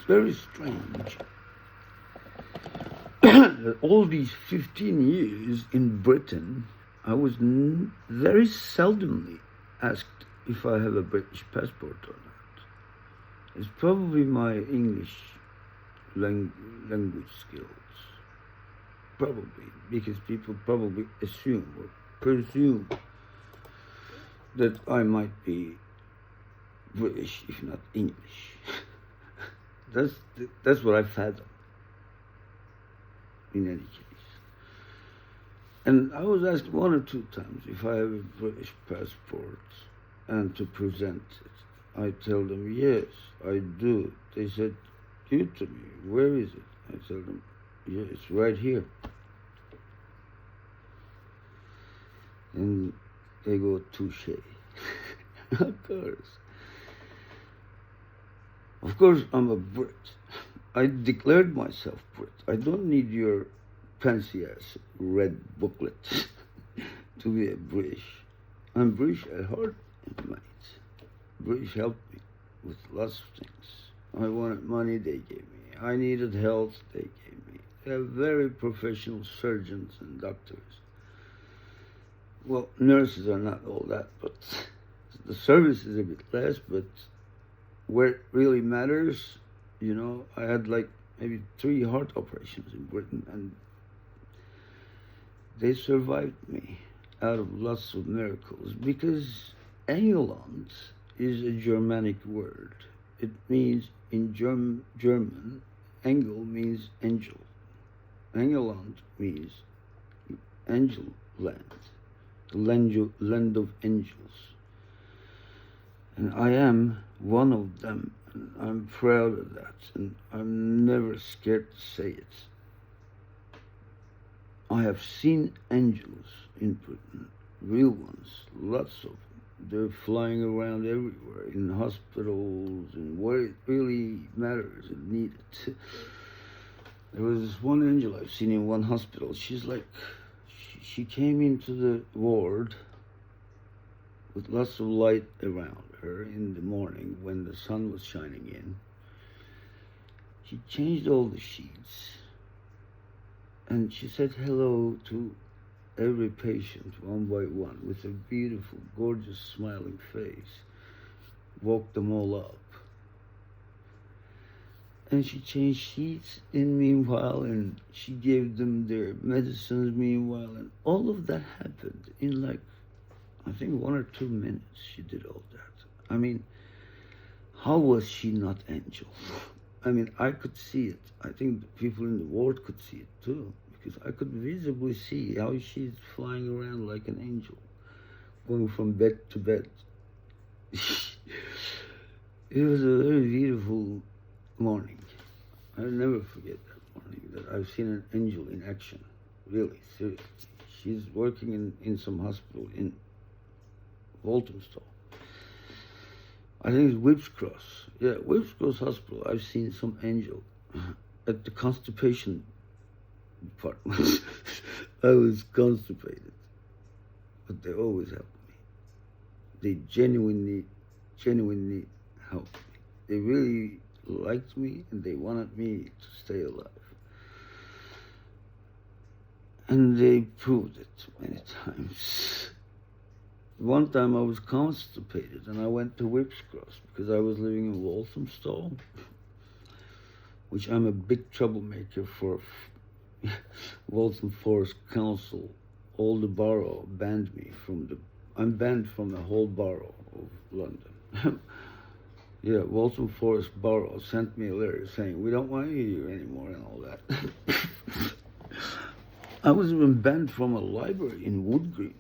It's very strange. All these 15 years in Britain, I was very seldomly asked if I have a British passport or not. It's probably my English language skills. Probably, because people probably assume or presume that I might be British, if not English. That's what I fathom, in any case. And I was asked 1 or 2 times if I have a British passport and to present it. I tell them, yes, I do. They said, give it to me. Where is it? I tell them, yeah, it's right here. And they go, touche. Of course. Of course, I'm a Brit. I declared myself Brit. I don't need your fancy-ass red booklet to be a British. I'm British at heart, mate. British helped me with lots of things. I wanted money, they gave me. I needed health, they gave me. They're very professional surgeons and doctors. Well, nurses are not all that, but the service is a bit less, but where it really matters, you know, I had like maybe 3 heart operations in Britain, and they survived me out of lots of miracles, because England is a Germanic word. It means, in German, Engel means angel. England means angel land, the land of angels. And I am one of them, and I'm proud of that, and I'm never scared to say it. I have seen angels in Britain, real ones, lots of them. They're flying around everywhere, in hospitals, and where it really matters and needed. There was this one angel I've seen in one hospital. She's like, she came into the ward with lots of light around her in the morning when the sun was shining in. She changed all the sheets, and she said hello to every patient one by one with a beautiful, gorgeous, smiling face. Woke them all up. And she changed sheets in meanwhile, and she gave them their medicines meanwhile, and all of that happened in like, I think 1 or 2 minutes she did all that. I mean, how was she not angel? I mean, I could see it. I think the people in the ward could see it too, because I could visibly see how she's flying around like an angel, going from bed to bed. It was a very beautiful morning. I'll never forget that morning, that I've seen an angel in action, really, seriously. She's working in some hospital in Walthamstow. I think it's Whipps Cross. Yeah, Whipps Cross Hospital. I've seen some angel at the constipation department. I was constipated, but they always helped me. They genuinely helped me. They really liked me, and they wanted me to stay alive. And they proved it many times. One time I was constipated, and I went to Whipps Cross because I was living in Walthamstow, which I'm a big troublemaker for. Waltham Forest Council, all the borough banned me I'm banned from the whole borough of London. Yeah, Waltham Forest Borough sent me a letter saying, we don't want you here anymore and all that. I was even banned from a library in Wood Green,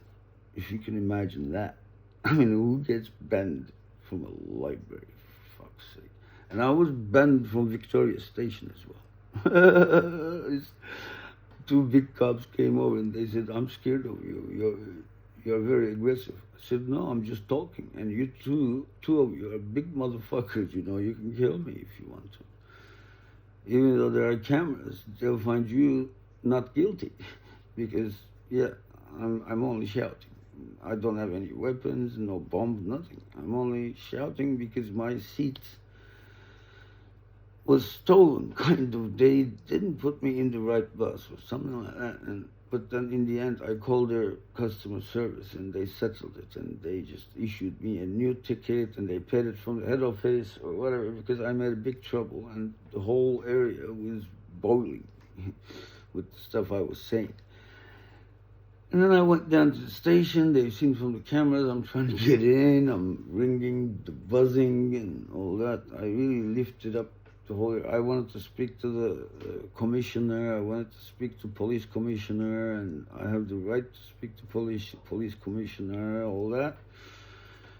if you can imagine that. I mean, who gets banned from a library, for fuck's sake? And I was banned from Victoria Station as well. 2 big cops came over and they said, I'm scared of you. You're very aggressive. I said, no, I'm just talking. And you two of you are big motherfuckers, you know. You can kill me if you want to. Even though there are cameras, they'll find you not guilty. Because, yeah, I'm only shouting. I don't have any weapons, no bombs, nothing. I'm only shouting because my seat was stolen, kind of. They didn't put me in the right bus or something like that. But then in the end, I called their customer service and they settled it and they just issued me a new ticket and they paid it from the head office or whatever because I made a big trouble and the whole area was boiling with the stuff I was saying. And then I went down to the station. They've seen from the cameras I'm trying to get in. I'm ringing, the buzzing and all that. I really lifted up the whole. I wanted to speak to the commissioner. I wanted to speak to police commissioner, and I have the right to speak to police commissioner. All that.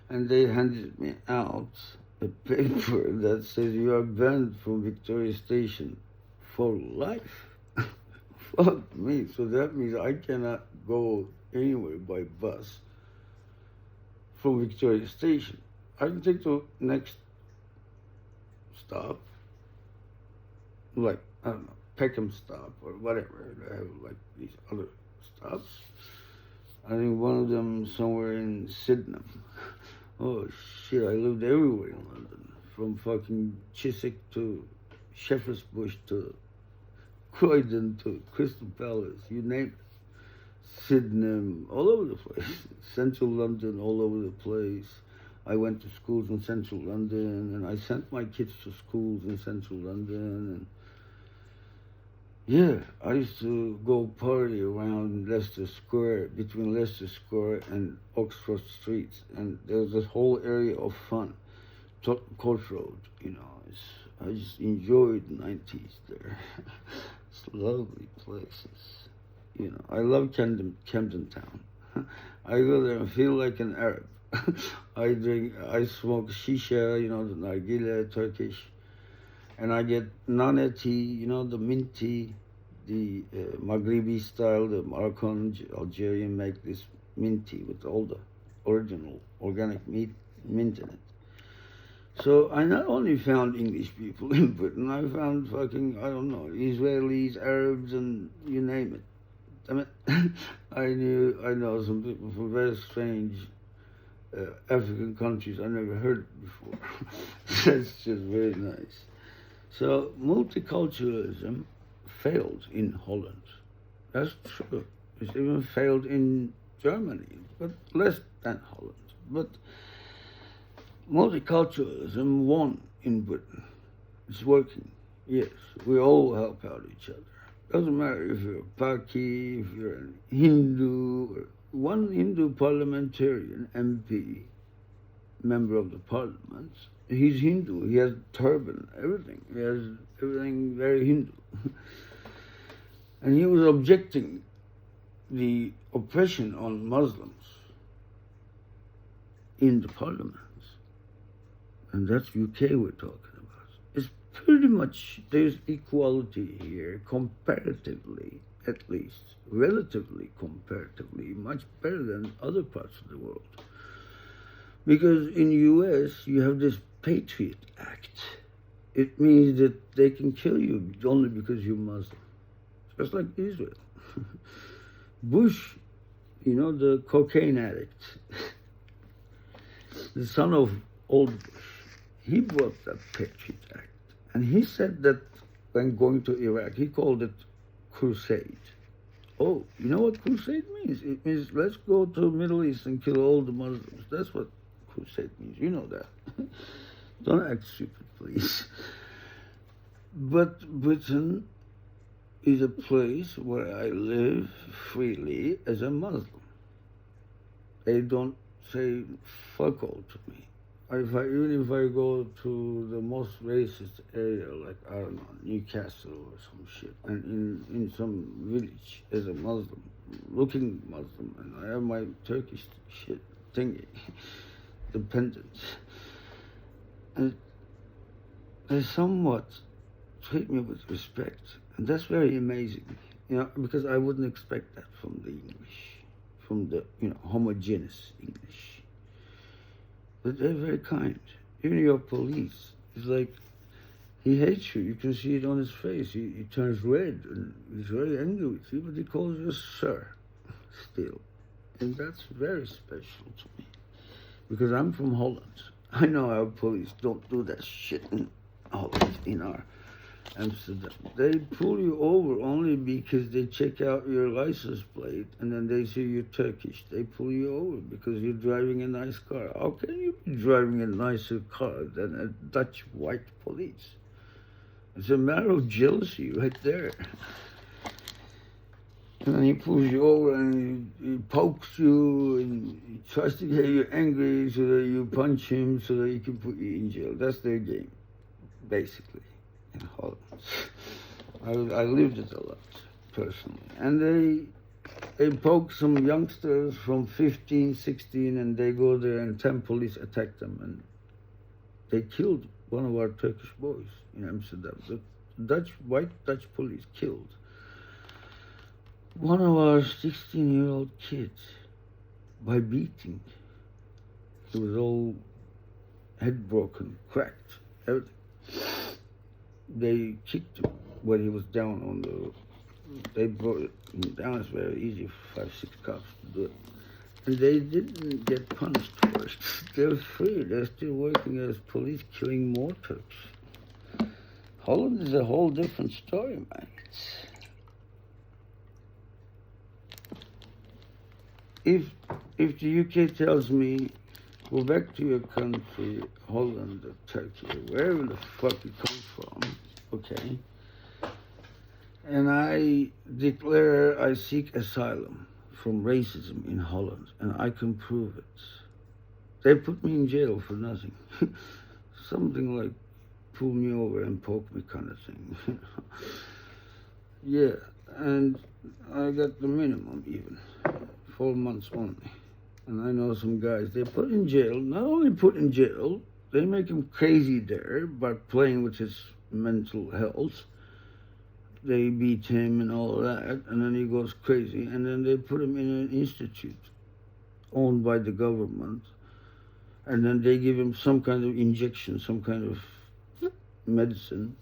And they handed me out a paper that says you are banned from Victoria Station for life. Fuck me. So that means I cannot go anywhere by bus from Victoria Station. I can take the next stop, like, I don't know, Peckham stop or whatever. They have like these other stops. I think one of them somewhere in Sydenham. Oh shit, I lived everywhere in London. From fucking Chiswick to Shepherd's Bush to Croydon to Crystal Palace, you name it. Sydenham, all over the place. Central London, all over the place. I went to schools in Central London, and I sent my kids to schools in Central London. And yeah, I used to go party around Leicester Square, between Leicester Square and Oxford Street, and there was this whole area of fun. Tottenham Court Road, you know. I just enjoyed the 90s there. It's lovely places. You know, I love Camden Town. I go there and feel like an Arab. I smoke shisha, you know, the nargile, Turkish, and I get nane tea, you know, the mint tea, the Maghribi style, the Moroccan, Algerian make this mint tea with all the original organic mint in it. So I not only found English people in Britain, I found fucking, I don't know, Israelis, Arabs, and you name it. I mean, I know some people from very strange African countries I never heard before. That's just very nice. So multiculturalism failed in Holland. That's true. It's even failed in Germany, but less than Holland. But multiculturalism won in Britain. It's working. Yes, we all help out each other. Doesn't matter if you're a Paki, if you're a Hindu. One Hindu parliamentarian, MP, member of the parliament, he's Hindu. He has turban, everything. He has everything very Hindu. And he was objecting the oppression on Muslims in the parliament. And that's UK we're talking about. It's pretty much, there's equality here, comparatively, at least, relatively comparatively, much better than other parts of the world. Because in US, you have this Patriot Act. It means that they can kill you only because you're Muslim. Just like Israel. Bush, you know, the cocaine addict, the son of old Bush, he brought that Patriot Act. And he said that when going to Iraq, he called it crusade. Oh, you know what crusade means? It means let's go to the Middle East and kill all the Muslims. That's what crusade means. You know that. Don't act stupid, please. But Britain is a place where I live freely as a Muslim. They don't say fuck all to me. Even if I go to the most racist area, like, I don't know, Newcastle or some shit, and in some village as a Muslim, looking Muslim, and I have my Turkish shit thingy, dependent, and they somewhat treat me with respect, and that's very amazing, you know, because I wouldn't expect that from the English, from the, you know, homogeneous English. But they're very kind. Even your police, it's like, he hates you. You can see it on his face. He turns red and he's very angry with you, but he calls you sir still. And that's very special to me. Because I'm from Holland. I know our police don't do that shit in Holland, in our Amsterdam. They pull you over only because they check out your license plate and then they see you're Turkish. They pull you over because you're driving a nice car. How can you be driving a nicer car than a Dutch white police? It's a matter of jealousy right there. And then he pulls you over and he pokes you and he tries to get you angry so that you punch him so that he can put you in jail. That's their game, basically, in Holland. I lived it a lot, personally. And they poke some youngsters from 15, 16, and they go there and 10 police attack them. And they killed one of our Turkish boys in Amsterdam. The white Dutch police killed one of our 16-year-old kids by beating. He was all head broken, cracked, everything. They kicked him when he was down on the... They brought him down. It's very easy for 5, 6 cops to do it. And they didn't get punished for it. They're free. They're still working as police, killing more Turks. Holland is a whole different story, man. If the UK tells me, go back to your country, Holland or Turkey, wherever the fuck you come from, okay, and I declare I seek asylum from racism in Holland, and I can prove it, they put me in jail for nothing. Something like pull me over and poke me kind of thing. Yeah, and I got the minimum even. 4 months only. And I know some guys, they put in jail, not only put in jail, they make him crazy there by playing with his mental health. They beat him and all that, and then he goes crazy, and then they put him in an institute owned by the government, and then they give him some kind of injection, some kind of medicine,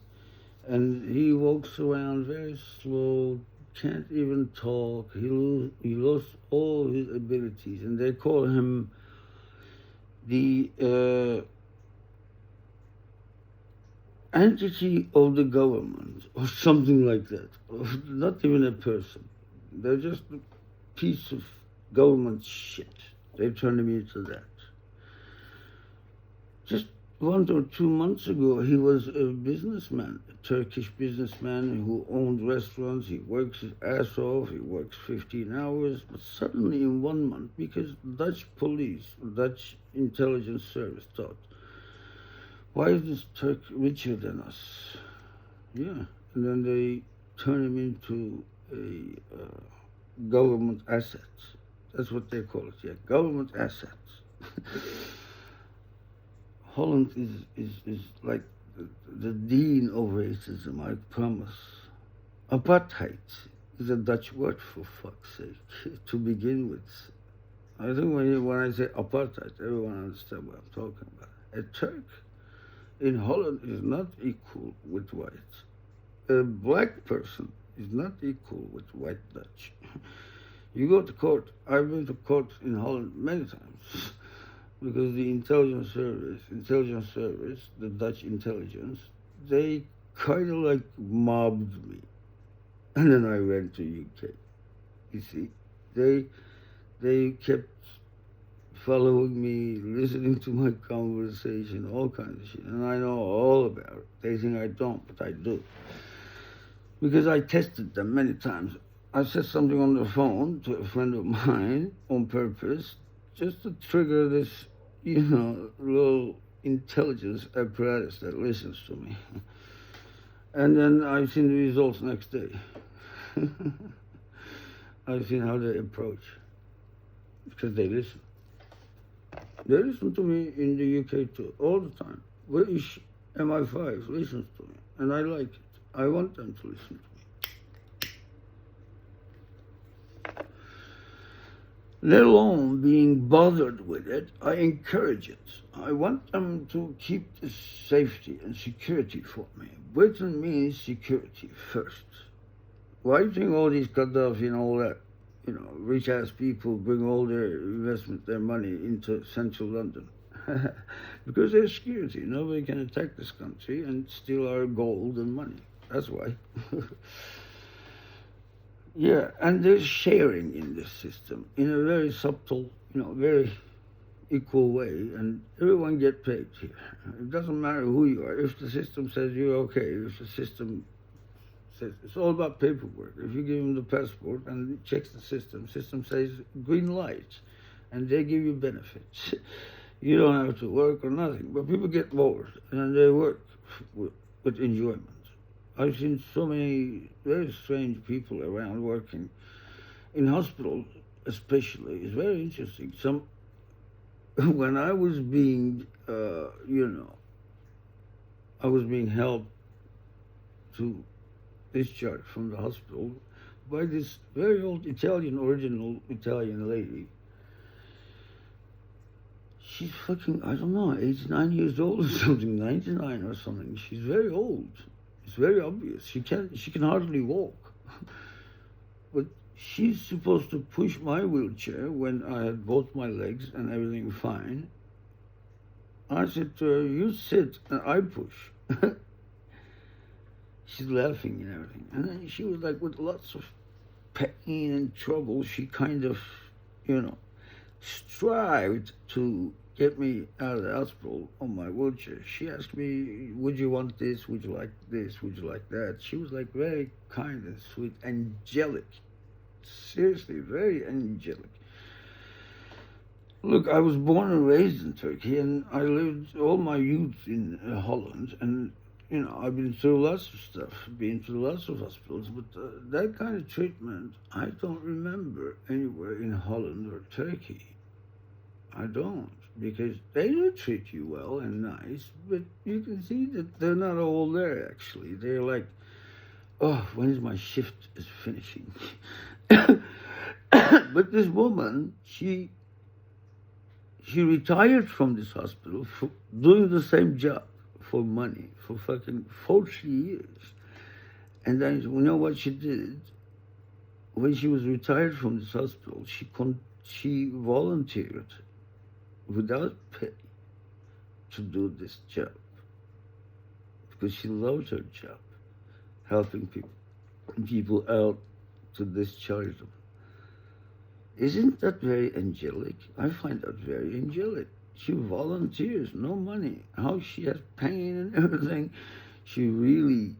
and he walks around very slow, can't even talk. He lost all his abilities, and they call him the entity of the government, or something like that. Not even a person. They're just a piece of government shit. They turned him into that. Just 1 or 2 months ago, he was a businessman, a Turkish businessman who owned restaurants. He works his ass off. He works 15 hours. But suddenly in 1 month, because Dutch police, Dutch intelligence service thought, why is this Turk richer than us? Yeah. And then they turn him into a government asset. That's what they call it, yeah, government assets. Holland is like the dean of racism, I promise. Apartheid is a Dutch word, for fuck's sake, to begin with. I think when I say apartheid, everyone understands what I'm talking about. A Turk in Holland is not equal with white. A black person is not equal with white Dutch. You go to court. I've been to court in Holland many times. Because the intelligence service, the Dutch intelligence, they kind of like mobbed me. And then I went to UK. You see, they kept following me, listening to my conversation, all kinds of shit. And I know all about it. They think I don't, but I do. Because I tested them many times. I said something on the phone to a friend of mine on purpose, just to trigger this, little intelligence apparatus that listens to me. And then I've seen the results next day. I've seen how they approach, because they listen. They listen to me in the UK too, all the time. British MI5 listens to me, and I like it. I want them to listen to me. Let alone being bothered with it, I encourage it. I want them to keep the safety and security for me. Britain means security first. Why do you think all these Gaddafi and all that, rich-ass people bring all their investment, their money into central London? Because there's security. Nobody can attack this country and steal our gold and money. That's why. Yeah, and there's sharing in this system in a very subtle, very equal way, and everyone get paid here. It doesn't matter who you are. If the system says you're okay, if the system says it's all about paperwork. If you give them the passport and it checks the system says green light, and they give you benefits. You don't have to work or nothing, but people get bored and they work with enjoyment. I've seen so many very strange people around working in hospitals, especially. It's very interesting. When I was being, I was being helped to discharge from the hospital by this very old original Italian lady. She's fucking, I don't know, 89 years old or something, 99 or something. She's very old. It's very obvious. She can hardly walk. But she's supposed to push my wheelchair when I had both my legs and everything fine. I said to her, you sit and I push. She's laughing and everything. And then she was like, with lots of pain and trouble, she kind of, strived to get me out of the hospital on my wheelchair. She asked me, would you want this? Would you like this? Would you like that? She was like very kind and sweet, angelic. Seriously, very angelic. Look, I was born and raised in Turkey, and I lived all my youth in Holland, and I've been through lots of stuff, been through lots of hospitals, but that kind of treatment, I don't remember anywhere in Holland or Turkey. I don't, because they do treat you well and nice, but you can see that they're not all there, actually. They're like, oh, when is my shift is finishing? But this woman, she retired from this hospital for doing the same job for money for fucking 40 years. And then, you know what she did? When she was retired from this hospital, she volunteered without pay to do this job because she loved her job, helping people out to discharge them. Isn't that very angelic? I find that very angelic. She volunteers, no money. How she has pain and everything. She really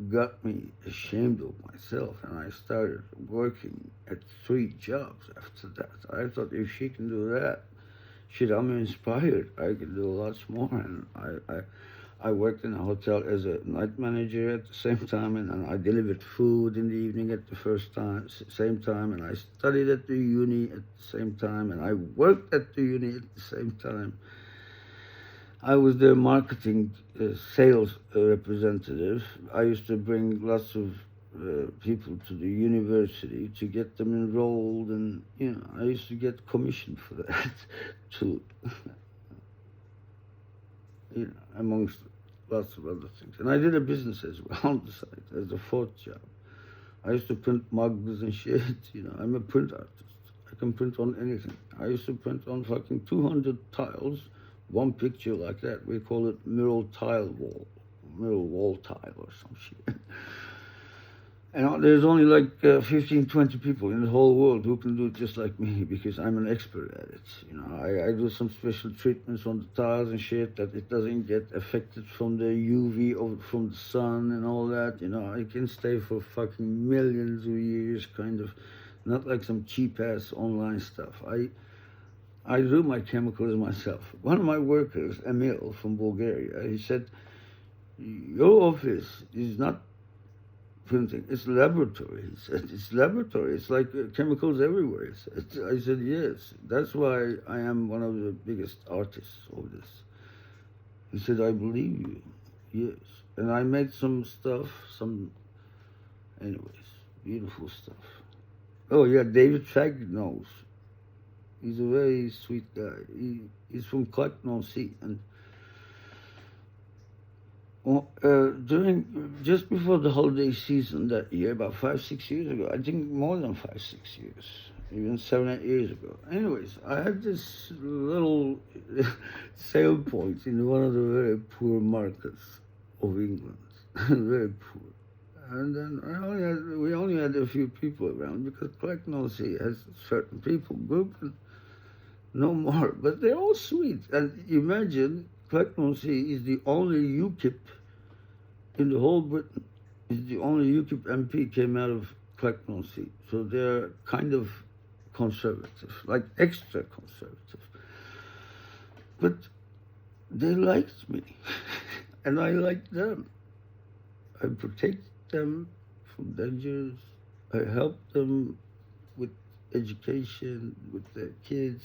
got me ashamed of myself, and I started working at 3 jobs after that. I thought if she can do that, shit, I'm inspired. I can do lots more. And I worked in a hotel as a night manager at the same time, and I delivered food in the evening at the same time, and I studied at the uni at the same time, and I worked at the uni at the same time. I was their marketing sales representative. I used to bring lots of people to the university to get them enrolled, and I used to get commission for that too. Amongst lots of other things. And I did a business as well on the side as a 4th job. I used to print mugs and shit. I'm a print artist. I can print on anything. I used to print on fucking 200 tiles, one picture like that. We call it mural wall tile or some shit. And there's only like 15, 20 people in the whole world who can do it just like me, because I'm an expert at it. I do some special treatments on the tiles and shit that it doesn't get affected from the UV or from the sun and all that. It can stay for fucking millions of years, kind of. Not like some cheap-ass online stuff. I do my chemicals myself. One of my workers, Emil from Bulgaria, he said, your office is not printing, it's laboratory. He said, it's laboratory. It's like chemicals everywhere. I said, yes. That's why I am one of the biggest artists of this. He said, I believe you. Yes. And I made some stuff, anyways, beautiful stuff. Oh yeah, David Fagg knows. He's a very sweet guy. He's from Clacton-on-Sea, and just before the holiday season that year, about 5-6 years ago, I think more than 5-6 years, even 7 or 8 years ago. Anyways, I had this little sale point in one of the very poor markets of England, very poor. And then we only had a few people around because Clacknosey has a certain people group and no more. But they're all sweet. And imagine Clacknosey is the only UKIP in the whole Britain. Is the only UKIP MP came out of Clacknosey. So they're kind of conservative, like extra conservative. But they liked me, and I liked them. I protect them from dangers. I help them with education, with their kids.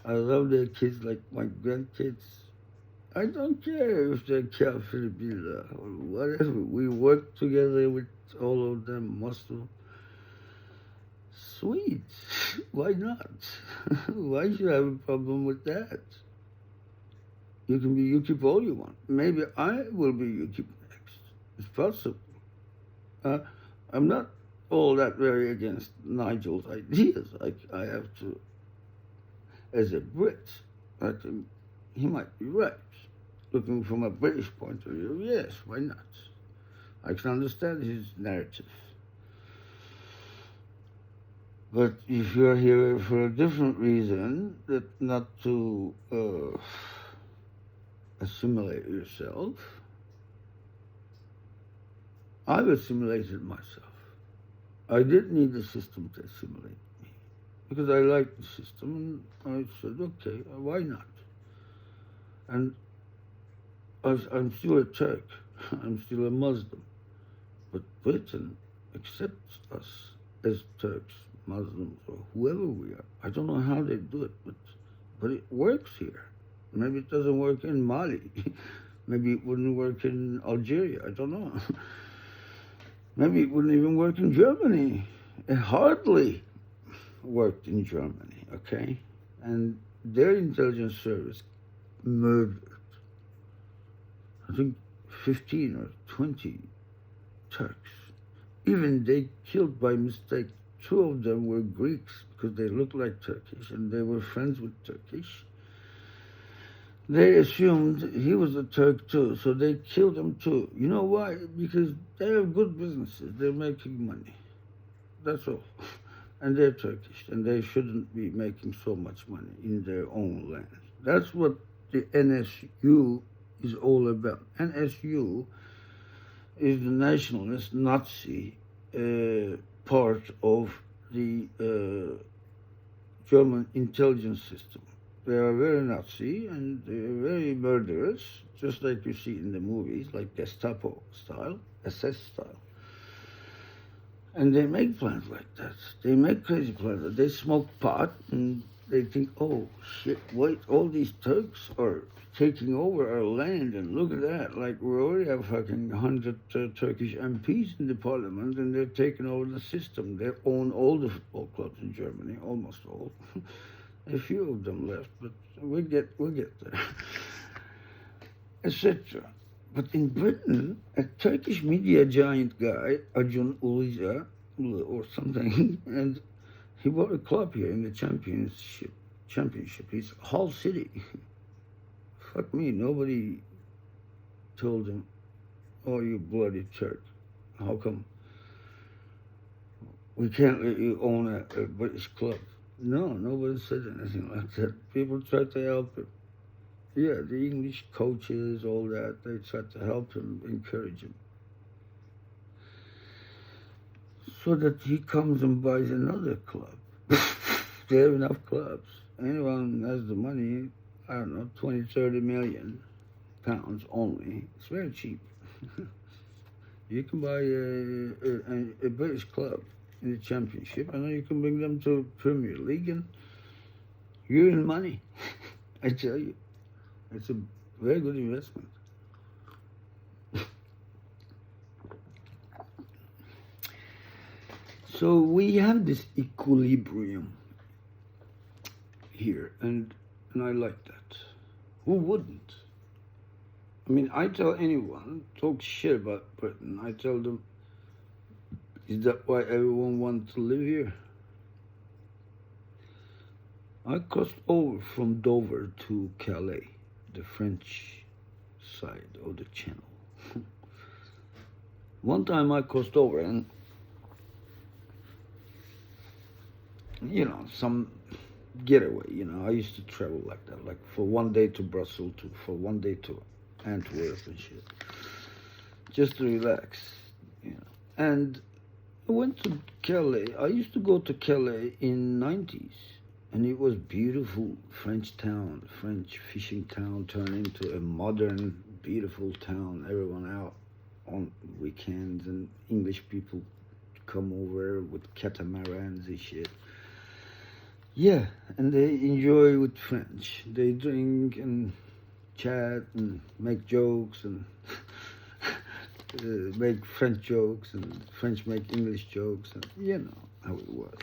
I love their kids like my grandkids. I don't care if they're Kafir Billah or whatever. We work together with all of them, Muslim. Sweet. Why not? Why should I have a problem with that? You can be UKIP all you want. Maybe I will be UKIP next. It's possible. I'm not all that very against Nigel's ideas. I have to, as a Brit, I think he might be right. Looking from a British point of view, yes, why not? I can understand his narrative. But if you're here for a different reason, that not to assimilate yourself, I've assimilated myself. I didn't need the system to assimilate me because I liked the system, and I said, okay, why not? And I'm still a Turk, I'm still a Muslim, but Britain accepts us as Turks, Muslims, or whoever we are. I don't know how they do it, but it works here. Maybe it doesn't work in Mali. Maybe it wouldn't work in Algeria. I don't know. Maybe it wouldn't even work in Germany. It hardly worked in Germany, okay? And their intelligence service murdered, I think, 15 or 20 Turks. Even they killed by mistake. 2 of them were Greeks because they looked like Turkish and they were friends with Turkish. They assumed he was a Turk too, so they killed him too. You know why? Because they have good businesses. They're making money. That's all. And they're Turkish, and they shouldn't be making so much money in their own land. That's what the NSU is all about. NSU is the nationalist Nazi part of the German intelligence system. They are very Nazi and they are very murderous, just like you see in the movies, like Gestapo style, SS style. And they make plans like that. They make crazy plans. They smoke pot and they think, oh shit, wait, all these Turks are taking over our land, and look at that, like we already have fucking 100 Turkish MPs in the parliament, and they're taking over the system. They own all the football clubs in Germany, almost all. A few of them left, but we'll get there, etc. But in Britain, a Turkish media giant guy, Acun Ilıcalı or something, and he bought a club here in the championship. He's Hull City. Fuck me, nobody told him, oh, you bloody Turk, how come we can't let you own a British club? No, nobody said anything like that. People tried to help him. Yeah, the English coaches, all that, they tried to help him, encourage him. So that he comes and buys another club. They have enough clubs. Anyone has the money, I don't know, 20, 30 million pounds only. It's very cheap. You can buy a British club in the championship, and then you can bring them to Premier League, and you're in money. I tell you, it's a very good investment. So we have this equilibrium here, and I like that. Who wouldn't? I mean, I tell anyone, talk shit about Britain, I tell them, is that why everyone wants to live here? I crossed over from Dover to Calais, the French side of the channel. One time I crossed over and, some getaway, I used to travel like that, like for one day to Brussels, for one day to Antwerp and shit, just to relax, And I went to Calais. I used to go to Calais in 90s, and it was beautiful French town, French fishing town turned into a modern, beautiful town. Everyone out on weekends, and English people come over with catamarans and shit. Yeah, and they enjoy with French. They drink and chat and make jokes and make French jokes, and French make English jokes, and you know how it was.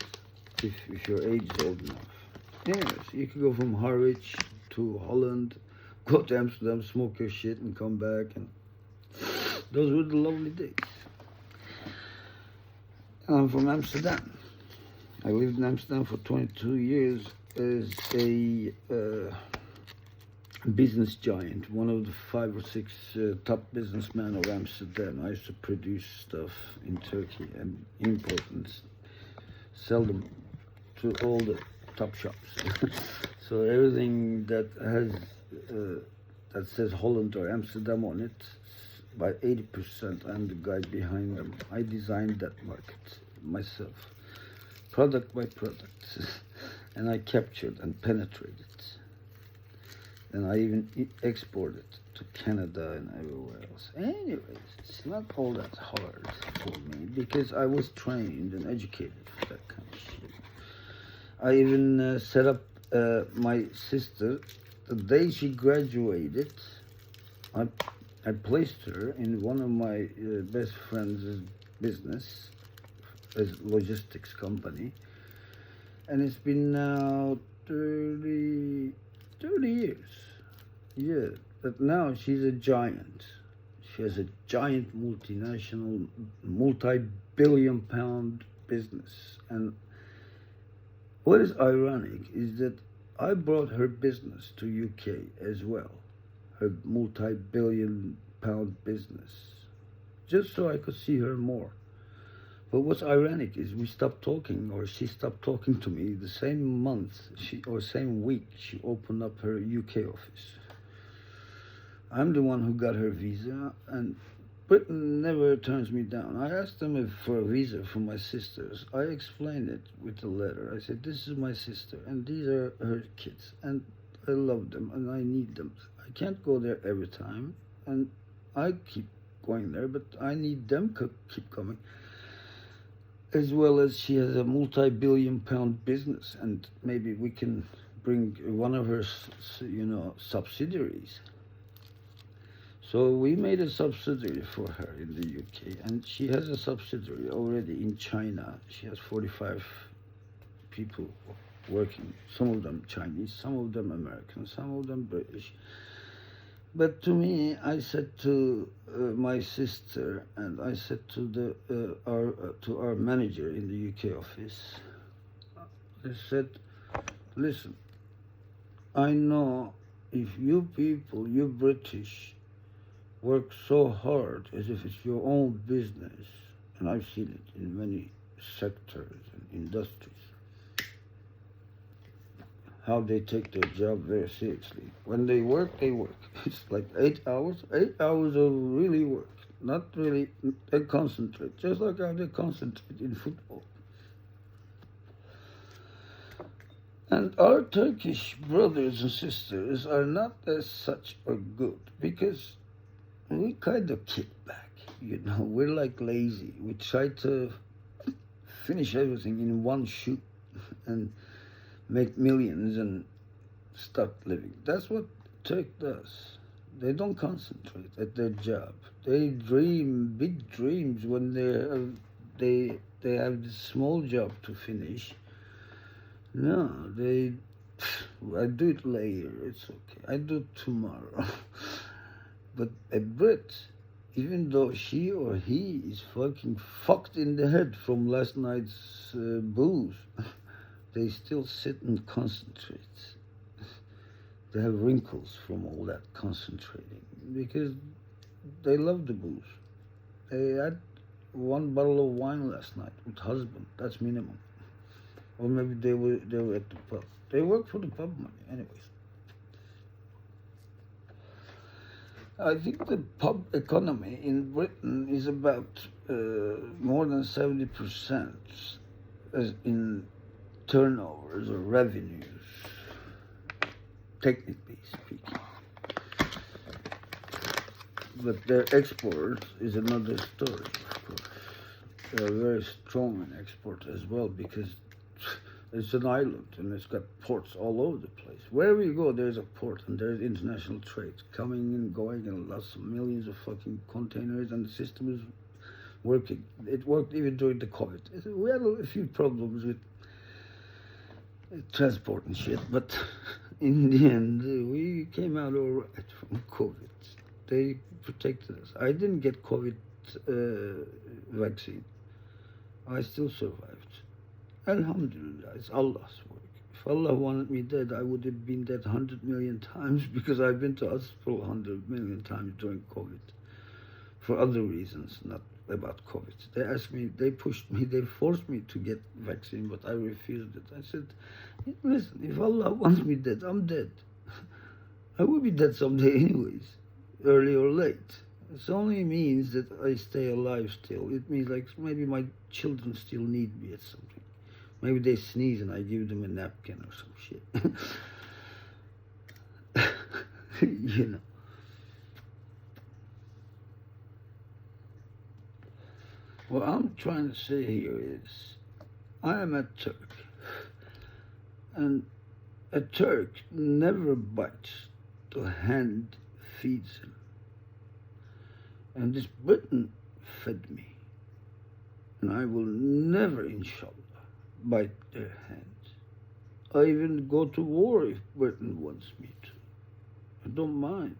If your age is old enough. Yes, you could go from Harwich to Holland, go to Amsterdam, smoke your shit, and come back, and those were the lovely days. I'm from Amsterdam. I lived in Amsterdam for 22 years as a business giant, one of the 5 or 6 top businessmen of Amsterdam. I used to produce stuff in Turkey and import and sell them to all the top shops. So everything that has that says Holland or Amsterdam on it, by 80%, I'm the guy behind them. I designed that market myself, product by product, and I captured and penetrated. And I even exported to Canada and everywhere else. Anyways, it's not all that hard for me because I was trained and educated for that kind of shit. I even set up my sister the day she graduated. I placed her in one of my best friend's business, as logistics company, and it's been now 30 years. Yeah, but now she's a giant. She has a giant multinational, multi-billion pound business. And what is ironic is that I brought her business to UK as well, her multi-billion pound business, just so I could see her more. But what's ironic is we stopped talking, or she stopped talking to me the same month, or same week, she opened up her UK office. I'm the one who got her visa, and Britain never turns me down. I asked them for a visa for my sisters. I explained it with a letter. I said, this is my sister, and these are her kids, and I love them, and I need them. I can't go there every time, and I keep going there, but I need them to keep coming. As well as she has a multi-billion pound business, and maybe we can bring one of her, subsidiaries. So we made a subsidiary for her in the UK, and she has a subsidiary already in China. She has 45 people working, some of them Chinese, some of them American, some of them British. But to me, I said to my sister, and I said to our manager in the UK office, I said, listen, I know if you people, you British, work so hard as if it's your own business, and I've seen it in many sectors and industries, how they take their job very seriously. When they work, they work. It's like 8 hours of really work, not really, they concentrate, just like how they concentrate in football. And our Turkish brothers and sisters are not as such or good, because we kind of kick back, we're like lazy. We try to finish everything in one shoot and make millions and start living. That's what Turk does. They don't concentrate at their job. They dream big dreams when they have this small job to finish. No, I do it later, it's okay. I do it tomorrow. But a Brit, even though she or he is fucking fucked in the head from last night's booze, they still sit and concentrate. They have wrinkles from all that concentrating because they love the booze. They had one bottle of wine last night with husband. That's minimum. Or maybe they were at the pub. They work for the pub money, anyways. I think the pub economy in Britain is about more than 70% as in turnovers or revenues, technically speaking. But their export is another story, of course. They are very strong in export as well because it's an island and it's got ports all over the place. Wherever you go, there's a port and there's international trade coming and going and lots of millions of fucking containers, and the system is working. It worked even during the COVID. We had a few problems with transport and shit, but in the end, we came out all right from COVID. They protected us. I didn't get COVID vaccine. I still survived. Alhamdulillah, it's Allah's work. If Allah wanted me dead, I would have been dead 100 million times because I've been to hospital 100 million times during COVID for other reasons, not about COVID. They asked me, they pushed me, they forced me to get vaccine, but I refused it. I said, listen, if Allah wants me dead, I'm dead. I will be dead someday anyways, early or late. It only means that I stay alive still. It means like maybe my children still need me at something. Maybe they sneeze and I give them a napkin or some shit. You know. What I'm trying to say here is, I am a Turk. And a Turk never bites the hand feeds him. And this Britain fed me. And I will never, inshallah, bite their hand. I even go to war if Britain wants me to. I don't mind.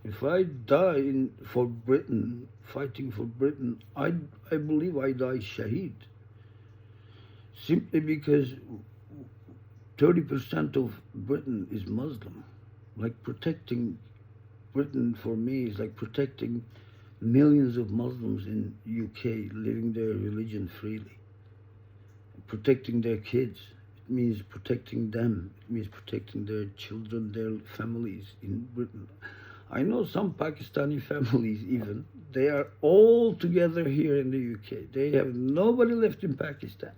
If I die for Britain, fighting for Britain, I believe I die shaheed. Simply because 30% of Britain is Muslim. Like protecting Britain for me is like protecting millions of Muslims in UK living their religion freely. Protecting their kids. It means protecting them. It means protecting their children, their families in Britain. I know some Pakistani families even, they are all together here in the UK. They have nobody left in Pakistan.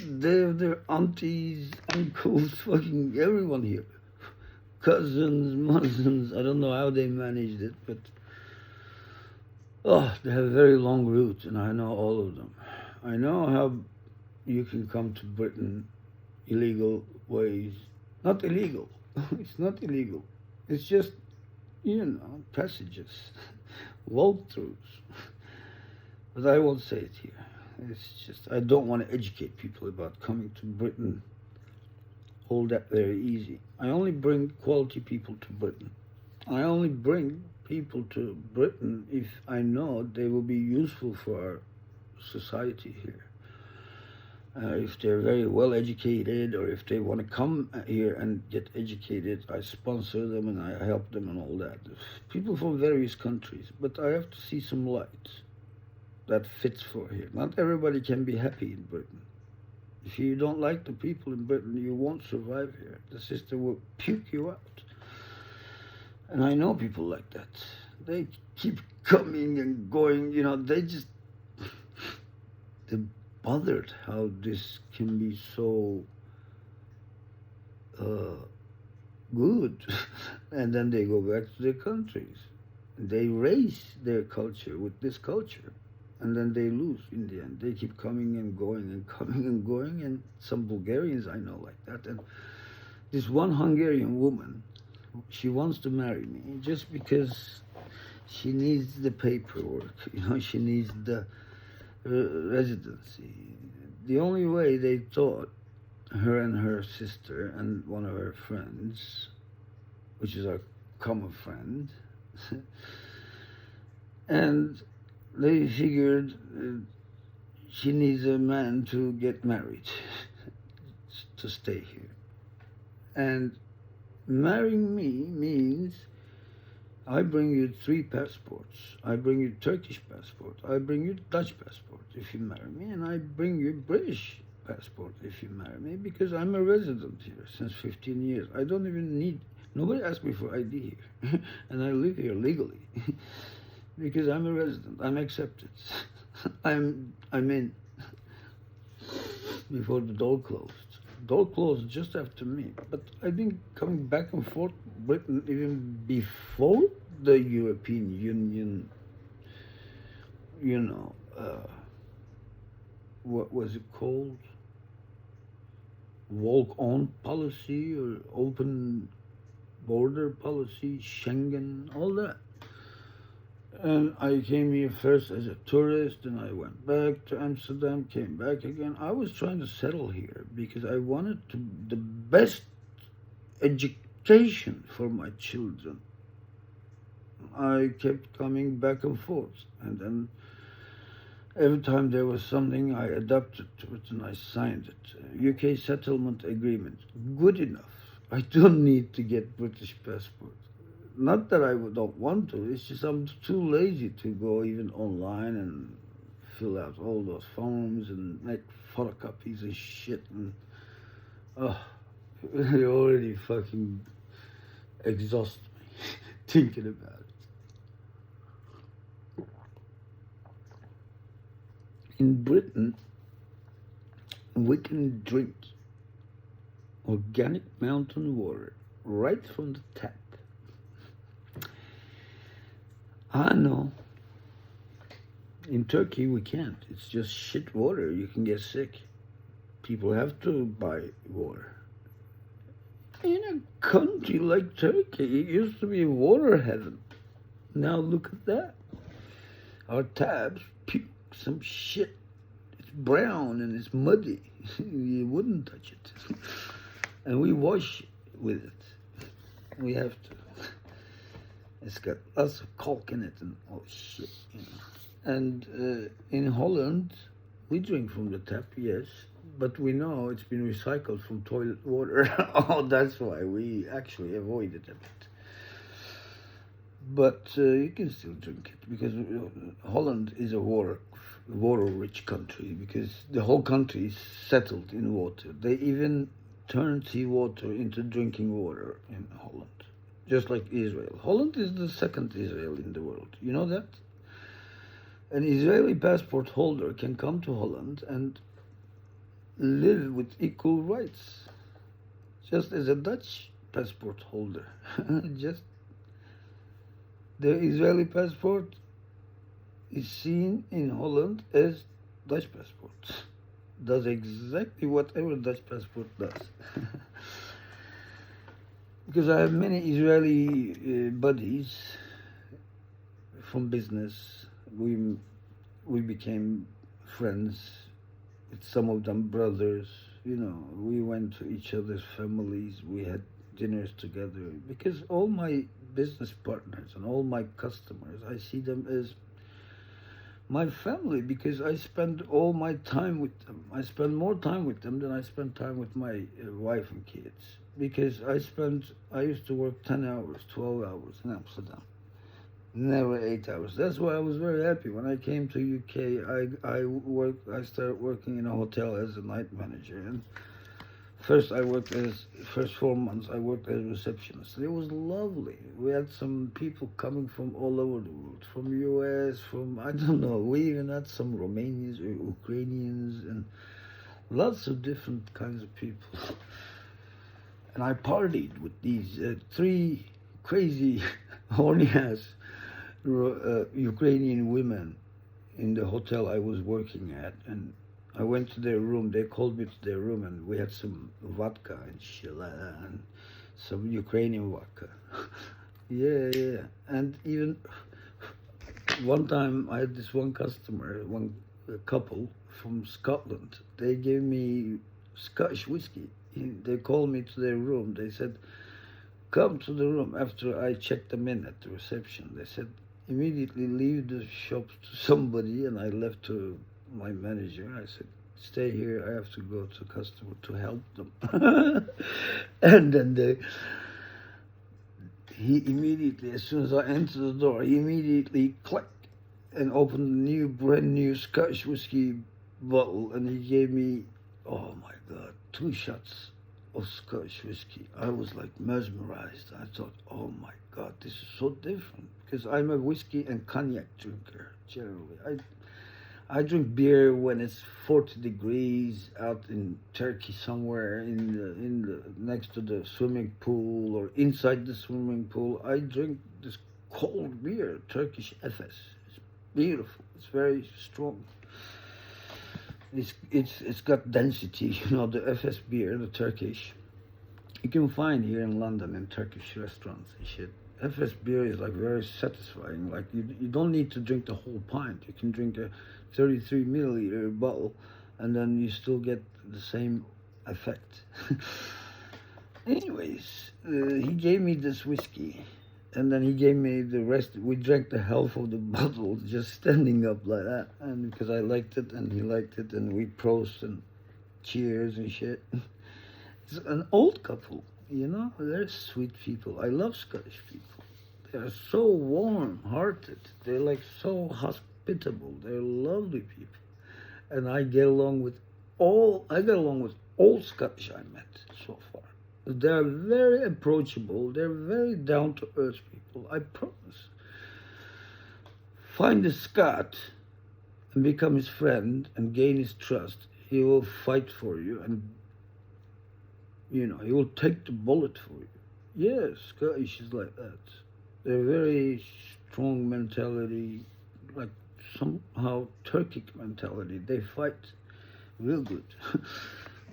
They have their aunties, uncles, fucking everyone here. Cousins, Muslims, I don't know how they managed it, but they have very long roots and I know all of them. I know how you can come to Britain illegal ways. Not illegal. It's not illegal. It's just, passages, walkthroughs. But I won't say it here. It's just, I don't want to educate people about coming to Britain all that very easy. I only bring quality people to Britain. I only bring people to Britain if I know they will be useful for our society here. If they're very well educated or if they want to come here and get educated, I sponsor them and I help them and all that. People from various countries, but I have to see some light that fits for here. Not everybody can be happy in Britain. If you don't like the people in Britain, you won't survive here. The system will puke you out. And I know people like that. They keep coming and going, they're bothered how this can be so good. And then they go back to their countries. They raise their culture with this culture. And then they lose in the end. They keep coming and going and coming and going. And some Bulgarians I know like that. And this one Hungarian woman, she wants to marry me just because she needs the paperwork. She needs the residency. The only way they thought, her and her sister and one of her friends, which is our common friend, and they figured she needs a man to get married, to stay here. And marrying me means I bring you 3 passports. I bring you Turkish passport. I bring you Dutch passport if you marry me. And I bring you British passport if you marry me, because I'm a resident here since 15 years. I don't even need, nobody asked me for ID here. And I live here legally because I'm a resident. I'm accepted. I'm in before the door closed. Door closed just after me. But I've been coming back and forth Britain even before the European Union, what was it called? Walk-on policy or open border policy, Schengen, all that. And I came here first as a tourist, and I went back to Amsterdam, came back again. I was trying to settle here because I wanted the best education for my children. I kept coming back and forth, and then every time there was something, I adapted to it and I signed it. UK settlement agreement, good enough. I don't need to get British passport. Not that I don't want to, it's just I'm too lazy to go even online and fill out all those forms and make photocopies and shit. And it already fucking exhausts me thinking about it. In Britain, we can drink organic mountain water right from the tap. I know. In Turkey, we can't. It's just shit water. You can get sick. People have to buy water. In a country like Turkey, it used to be water heaven. Now look at that. Our taps puke some shit. It's brown and it's muddy. You wouldn't touch it. And we wash with it. We have to. It's got lots of caulk in it and all shit, And in Holland, we drink from the tap, yes, but we know it's been recycled from toilet water. Oh, that's why we actually avoided it. But you can still drink it because Holland is a water-rich country because the whole country is settled in water. They even turn seawater into drinking water in Holland. Just like Israel. Holland is the second Israel in the world. You know that? An Israeli passport holder can come to Holland and live with equal rights, just as a Dutch passport holder. Just the Israeli passport is seen in Holland as Dutch passport. Does exactly whatever Dutch passport does. Because I have many Israeli buddies from business. We became friends. With some of them brothers. We went to each other's families. We had dinners together. Because all my business partners and all my customers, I see them as my family because I spend all my time with them. I spend more time with them than I spend time with my wife and kids. Because I used to work 10 hours, 12 hours in Amsterdam. Never 8 hours. That's why I was very happy. When I came to UK, I started working in a hotel as a night manager. And first 4 months, I worked as a receptionist. It was lovely. We had some people coming from all over the world, from US, from, I don't know, we even had some Romanians or Ukrainians and lots of different kinds of people. And I partied with these 3 crazy, horny-ass Ukrainian women in the hotel I was working at. And I went to their room. They called me to their room, and we had some vodka and shit and some Ukrainian vodka. Yeah. And even one time, I had this one customer, a couple from Scotland. They gave me Scottish whiskey. They called me to their room. They said, come to the room. After I checked them in at the reception, they said, immediately leave the shop to somebody, and I left to my manager. I said, stay here. I have to go to customer to help them. And then he immediately, as soon as I entered the door, he immediately clicked and opened a brand new Scotch whiskey bottle, and he gave me, oh my God, 2 shots of Scotch whiskey. I was like mesmerized. I thought, oh my God, this is so different, because I'm a whiskey and cognac drinker generally. I drink beer when it's 40 degrees out in Turkey somewhere in the next to the swimming pool or inside the swimming pool. I drink this cold beer, Turkish Efes. It's beautiful. It's very strong. It's got density, the Efes beer, the Turkish. You can find here in London in Turkish restaurants and shit. Efes beer is like very satisfying. Like you don't need to drink the whole pint. You can drink a 33 milliliter bottle, and then you still get the same effect. Anyways, he gave me this whiskey, and then he gave me the rest. We drank the half of the bottle just standing up like that, and because I liked it and he liked it, and we prost and cheers and shit. It's an old couple, they're sweet people. I love Scottish people. They're so warm-hearted. They're like so hospitable. They're lovely people. And I get along with all Scottish I met so far. They're very approachable. They're very down-to-earth people, I promise. Find a Scot and become his friend and gain his trust. He will fight for you, and he will take the bullet for you. Yes, Scottish is like that. They're very strong mentality, like somehow Turkic mentality. They fight real good.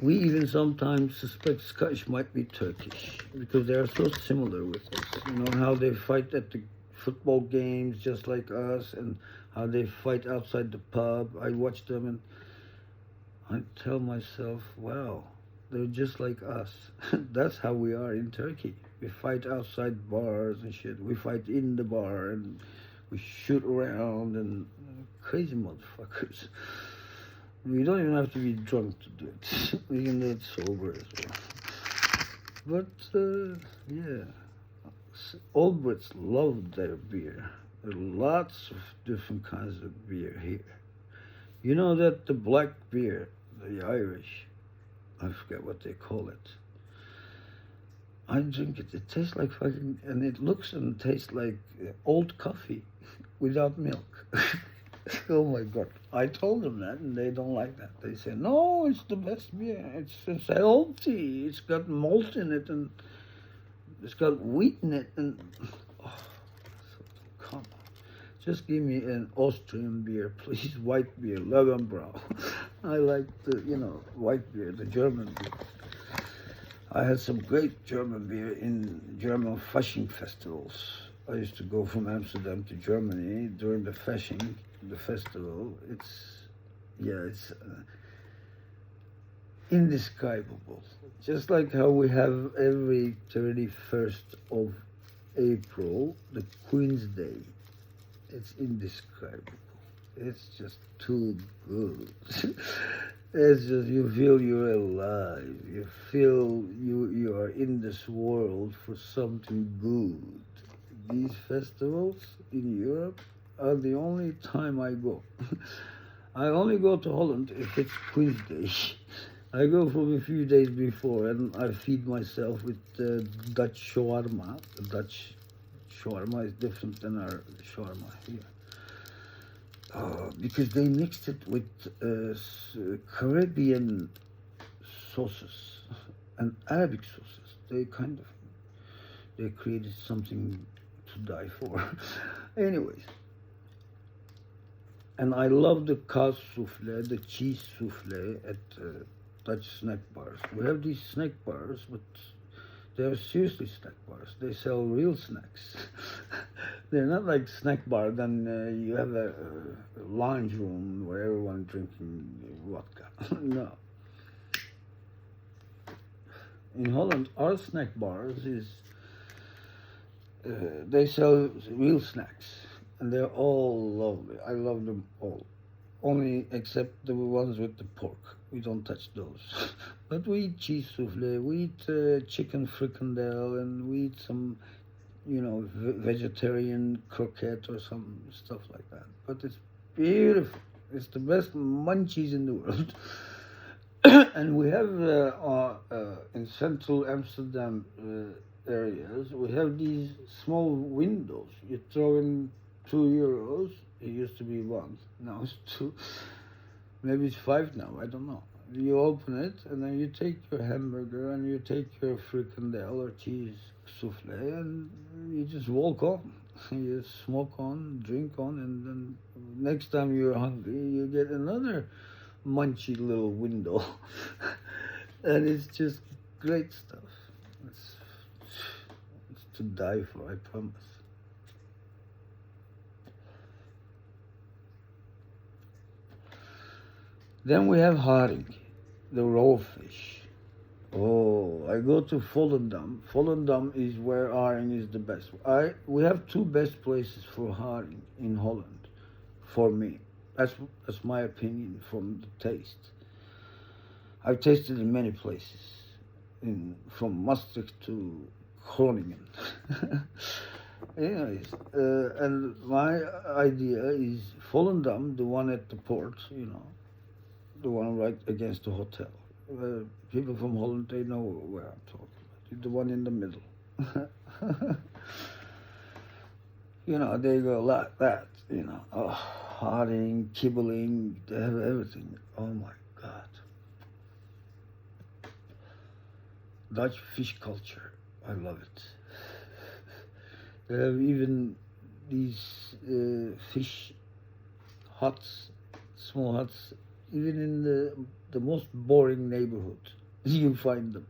We even sometimes suspect Scottish might be Turkish because they are so similar with us. How they fight at the football games just like us, and how they fight outside the pub. I watch them and I tell myself, wow, they're just like us. That's how we are in Turkey. We fight outside bars and shit. We fight in the bar and we shoot around and crazy motherfuckers. We don't even have to be drunk to do it. We can do it sober as well. But, yeah. Old Brits love their beer. There are lots of different kinds of beer here. You know that the black beer, the Irish, I forget what they call it. I drink it. It tastes like fucking, and it looks and tastes like old coffee without milk. Oh my God. I told them that, and they don't like that. They say, no, it's the best beer. It's healthy. It's got malt in it, and it's got wheat in it, and come on. Just give me an Austrian beer, please. White beer, Löwenbräu. I like the, white beer, the German beer. I had some great German beer in German Fasching festivals. I used to go from Amsterdam to Germany during the Fasching, the festival. It's indescribable. Just like how we have every 31st of April, the Queen's Day. It's indescribable. It's just too good. It's just, you feel you're alive. You feel you are in this world for something good. These festivals in Europe are the only time I go. I only go to Holland if it's Queen's Day. I go from a few days before, and I feed myself with Dutch shawarma. The Dutch shawarma is different than our shawarma here. Because they mixed it with Caribbean sauces and Arabic sauces. They created something to die for. Anyways. And I love the kaas souffle, the cheese souffle at Dutch snack bars. We have these snack bars, but they are seriously snack bars. They sell real snacks. They're not like snack bar, then you have a lounge room where everyone drinking vodka. No. In Holland, our snack bars they sell real snacks. And they're all lovely. I love them all. only except the ones with the pork. We don't touch those. But we eat cheese souffle, we eat chicken fricandel, and we eat some, vegetarian croquette or some stuff like that. But it's beautiful. It's the best munchies in the world. And we have in central Amsterdam areas, we have these small windows. You throw in €2. It used to be one. Now it's two. Maybe it's five now. I don't know. You open it and then you take your hamburger and you take your fricandel or cheese souffle and you just walk on. You smoke on, drink on, and then next time you're hungry, you get another munchy little window. And it's just great stuff. It's, it's to die for, I promise. Then we have haring, the raw fish. Oh, I go to Volendam. Volendam is where haring is the best. We have two best places for haring in Holland, for me. That's my opinion from the taste. I've tasted in many places, from Maastricht to Groningen. Anyways, and my idea is Volendam, the one at the port, the one right against the hotel. People from Holland, they know where I'm talking about. The one in the middle. They go like that, haring, kibbeling, they have everything. Oh my God. Dutch fish culture, I love it. They have even these fish huts, small huts, even in the most boring neighborhood. You find them.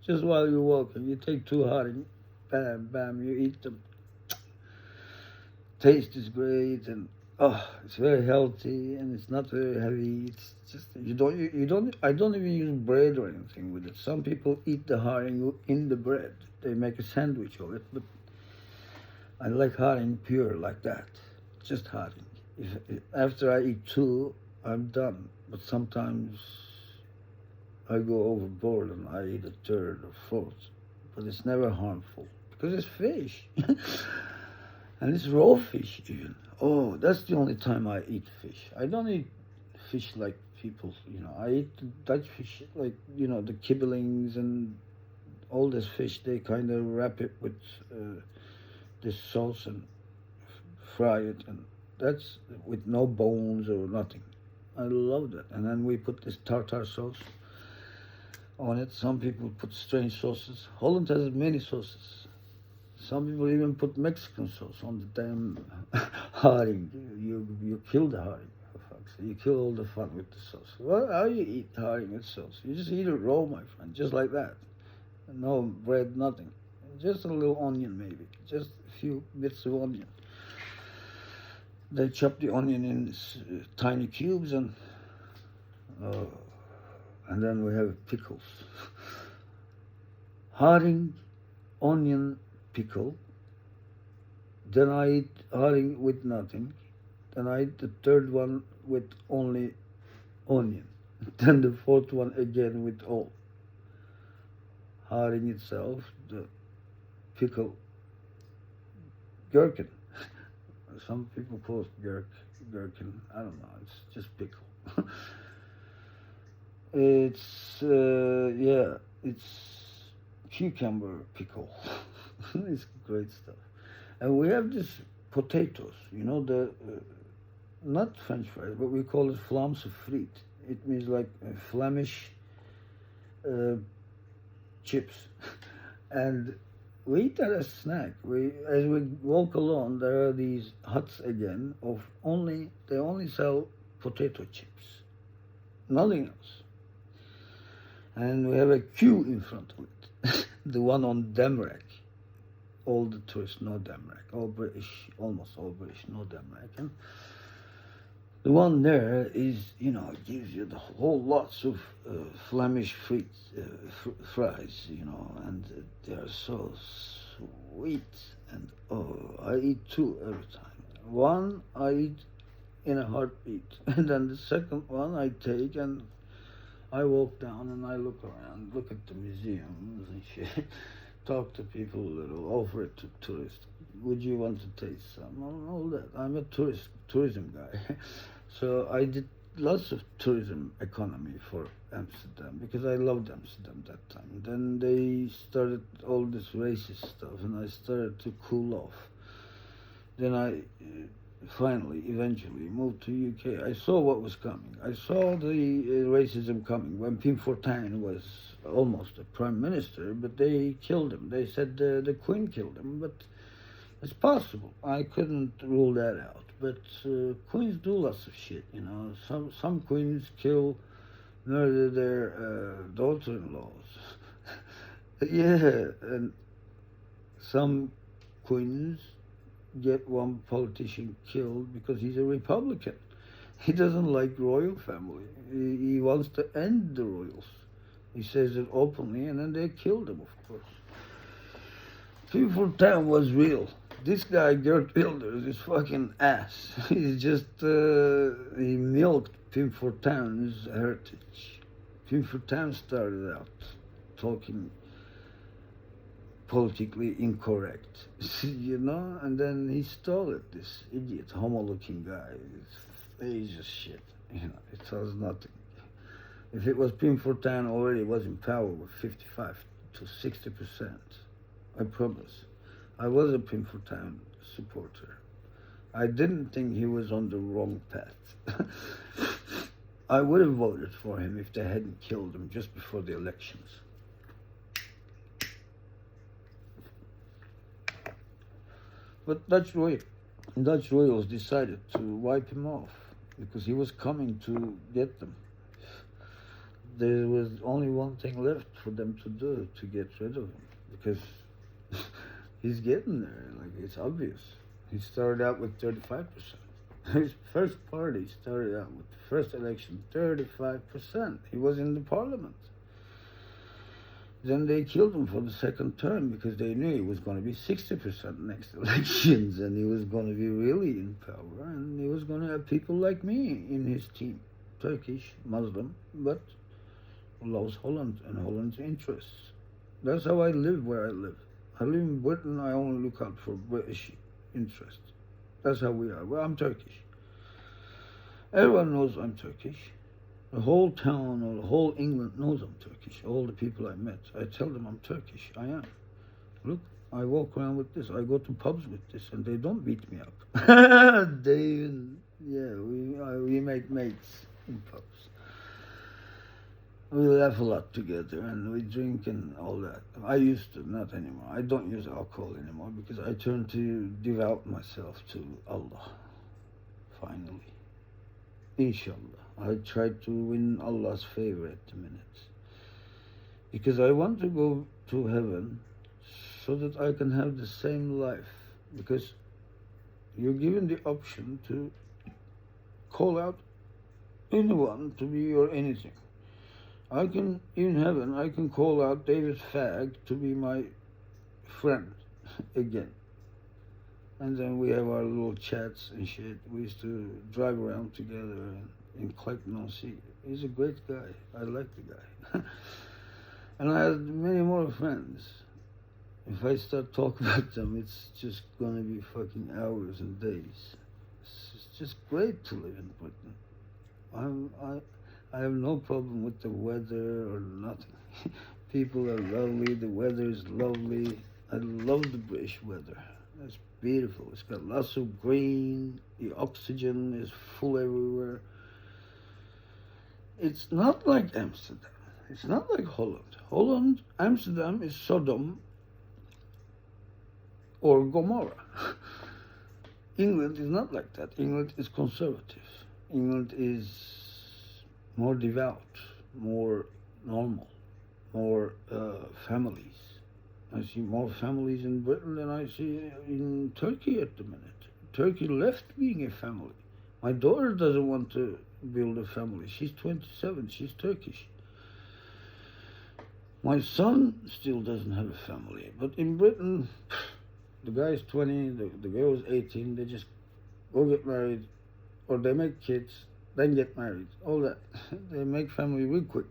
Just while you're walking, you take two haring, bam, bam, you eat them. Taste is great, and it's very healthy, and it's not very heavy. It's just you don't. I don't even use bread or anything with it. Some people eat the haring in the bread. They make a sandwich of it, but I like haring pure like that, just haring. After I eat two, I'm done. But sometimes I go overboard and I eat a third or fourth. But it's never harmful because it's fish. And it's raw fish even. Oh, that's the only time I eat fish. I don't eat fish like people, I eat the Dutch fish, like, the kibbelings and all this fish. They kind of wrap it with this sauce and fry it. And that's with no bones or nothing. I love that. And then we put this tartar sauce on it. Some people put strange sauces. Holland has many sauces. Some people even put Mexican sauce on the damn haring. You kill the haring, for fuck's sake. You kill all the fun with the sauce. How you eat haring with sauce? You just eat it raw, my friend, just like that. No bread, nothing. Just a little onion, maybe. Just a few bits of onion. They chop the onion in tiny cubes, and then we have pickles. Haring, onion, pickle. Then I eat haring with nothing. Then I eat the third one with only onion. Then the fourth one again with all. Haring itself, the pickle, gherkin. Some people call it gherkin. I don't know. It's just pickle. It's cucumber pickle. It's great stuff. And we have this potatoes. The not French fries, but we call it Vlaamse friet. It means like Flemish chips, and we eat that as a snack. As we walk along, there are these huts again of they only sell potato chips, nothing else. And we have a queue in front of it, the one on Damrak. All the tourists know Damrak, all British, almost all British know Damrak. And the one there is, gives you the whole lots of Flemish fries, and they are so sweet. And I eat two every time. One I eat in a heartbeat. And then the second one I take and I walk down and I look around, look at the museums and shit, talk to people a little, offer it to tourists. Would you want to taste some? All that. I'm a tourism guy. So I did lots of tourism economy for Amsterdam because I loved Amsterdam that time. Then they started all this racist stuff and I started to cool off. Then I finally, eventually moved to UK. I saw what was coming. I saw the racism coming when Pim Fortuyn was almost a prime minister, but they killed him. They said the Queen killed him, but it's possible. I couldn't rule that out. But queens do lots of shit, you know. Some queens murder their daughter-in-laws. Yeah, and some queens get one politician killed because he's a Republican. He doesn't like royal family. He wants to end the royals. He says it openly, and then they killed him, of course. Pim Fortuyn was real. This guy, Geert Wilders, is fucking ass. He's just, he milked Pim Fortuyn's heritage. Pim Fortuyn started out talking politically incorrect, you know, and then he stole it, this idiot, homo-looking guy. He's just shit, you know, it tells nothing. If it was Pim Fortuyn already was in power with 55 to 60%, I promise. I was a Pim Fortuyn supporter. I didn't think he was on the wrong path. I would have voted for him if they hadn't killed him just before the elections. But Dutch royals decided to wipe him off because he was coming to get them. There was only one thing left for them to do to get rid of him because he's getting there, like it's obvious. He started out with 35%. His first party started out with the first election, 35%. He was in the parliament. Then they killed him for the second term because they knew he was going to be 60% next elections and he was going to be really in power and he was going to have people like me in his team. Turkish, Muslim, but loves Holland and Holland's interests. That's how I live where I live. I live in Britain, I only look out for British interests. That's how we are. Well, I'm Turkish. Everyone knows I'm Turkish. The whole town or the whole England knows I'm Turkish. All the people I met, I tell them I'm Turkish. I am. Look, I walk around with this. I go to pubs with this, and they don't beat me up. We make mates in pubs. We laugh a lot together, and we drink and all that. I used to, not anymore. I don't use alcohol anymore because I turned to devote myself to Allah. Finally. Inshallah. I try to win Allah's favor at the minute. Because I want to go to heaven so that I can have the same life. Because you're given the option to call out anyone to be your anything. In heaven, I can call out David Fagg to be my friend again. And then we have our little chats and shit. We used to drive around together in Clayton-on-Sea. He's a great guy. I like the guy. And I had many more friends. If I start talking about them, it's just going to be fucking hours and days. It's just great to live in Britain. I have no problem with the weather or nothing. People are lovely. The weather is lovely. I love the British weather. It's beautiful. It's got lots of green. The oxygen is full everywhere. It's not like Amsterdam. It's not like Holland. Amsterdam is Sodom or Gomorrah. England is not like that. England is conservative. England is more devout, more normal, more families. I see more families in Britain than I see in Turkey at the minute. Turkey left being a family. My daughter doesn't want to build a family. She's 27. She's Turkish. My son still doesn't have a family. But in Britain, the guy's 20, the girl's 18. They just go get married or they make kids, then get married. All that. They make family real quick.